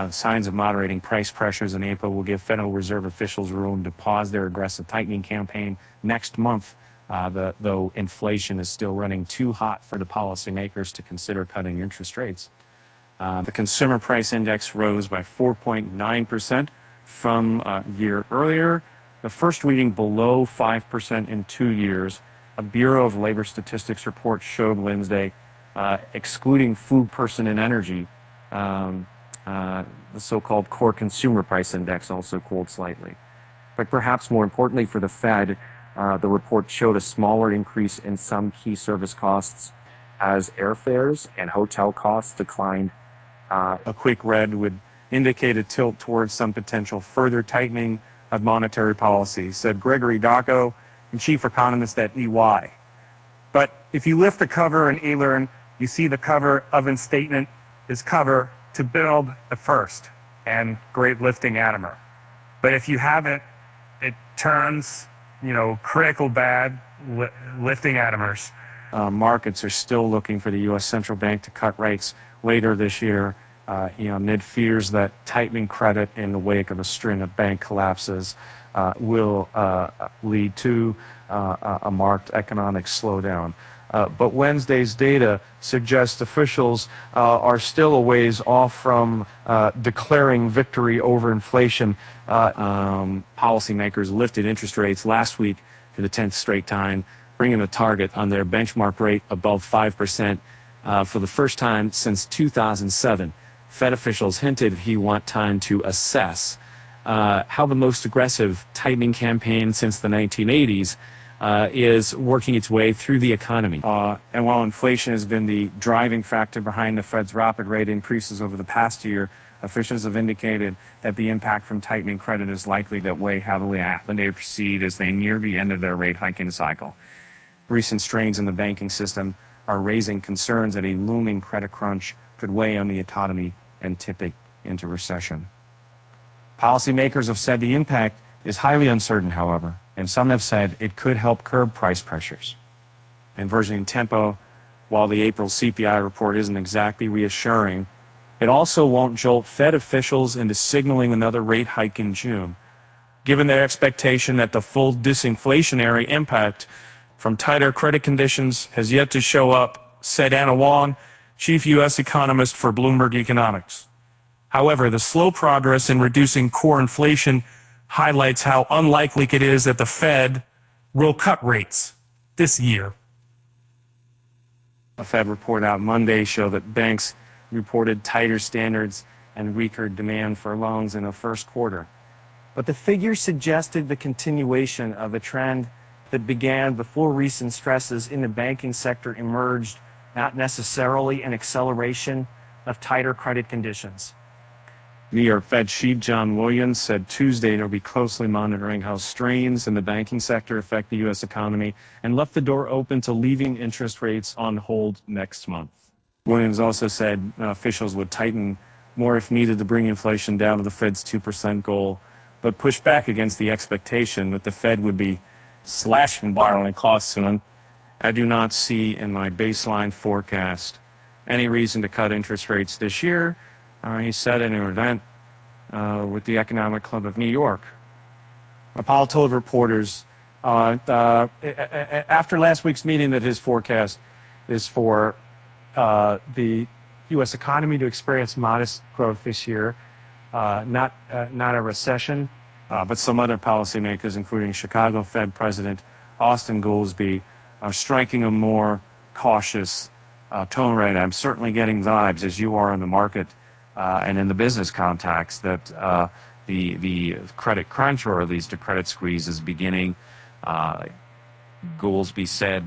Signs of moderating price pressures in April will give Federal Reserve officials room to pause their aggressive tightening campaign next month, though inflation is still running too hot for the policymakers to consider cutting interest rates. The consumer price index rose by 4.9% from a year earlier, the first reading below 5% in 2 years. A Bureau of Labor Statistics report showed Wednesday, excluding food, person, and energy, the so-called core consumer price index also cooled slightly. But perhaps more importantly for the Fed, the report showed a smaller increase in some key service costs as airfares and hotel costs declined. A quick read would indicate a tilt towards some potential further tightening of monetary policy, said Gregory Daco, chief economist at EY. But if you lift the cover in eLearn, you see the cover of a statement is cover to build the first and great lifting Atimer. But if you haven't, it turns, critical bad lifting Atimers. Markets are still looking for the U.S. Central Bank to cut rates later this year, amid fears that tightening credit in the wake of a string of bank collapses will lead to a marked economic slowdown. But Wednesday's data suggests officials are still a ways off from declaring victory over inflation. Policymakers lifted interest rates last week for the 10th straight time, bringing the target on their benchmark rate above 5% for the first time since 2007. Fed officials hinted he want time to assess how the most aggressive tightening campaign since the 1980s is working its way through the economy. And while inflation has been the driving factor behind the Fed's rapid rate increases over the past year, officials have indicated that the impact from tightening credit is likely to weigh heavily when they proceed as they near the end of their rate hiking cycle. Recent strains in the banking system are raising concerns that a looming credit crunch could weigh on the economy and tip it into recession. Policymakers have said the impact is highly uncertain, however, and some have said it could help curb price pressures. Inversion tempo, while the April CPI report isn't exactly reassuring, it also won't jolt Fed officials into signaling another rate hike in June, given their expectation that the full disinflationary impact from tighter credit conditions has yet to show up, said Anna Wong, chief U.S. economist for Bloomberg Economics. However, the slow progress in reducing core inflation highlights how unlikely it is that the Fed will cut rates this year. A Fed report out Monday showed that banks reported tighter standards and weaker demand for loans in the first quarter. But the figures suggested the continuation of a trend that began before recent stresses in the banking sector emerged, not necessarily an acceleration of tighter credit conditions. New York Fed Chief John Williams said Tuesday they'll be closely monitoring how strains in the banking sector affect the U.S. economy and left the door open to leaving interest rates on hold next month. Williams also said officials would tighten more if needed to bring inflation down to the Fed's 2% goal, but pushed back against the expectation that the Fed would be slashing borrowing costs soon. I do not see in my baseline forecast any reason to cut interest rates this year, he said in an event with the Economic Club of New York. Powell told reporters after last week's meeting that his forecast is for the U.S. economy to experience modest growth this year, not a recession, but some other policymakers, including Chicago Fed President Austin Goolsbee, are striking a more cautious tone rate. I'm certainly getting vibes, as you are in the market and in the business context, that the credit crunch, or at least a credit squeeze, is beginning. Goolsbee said,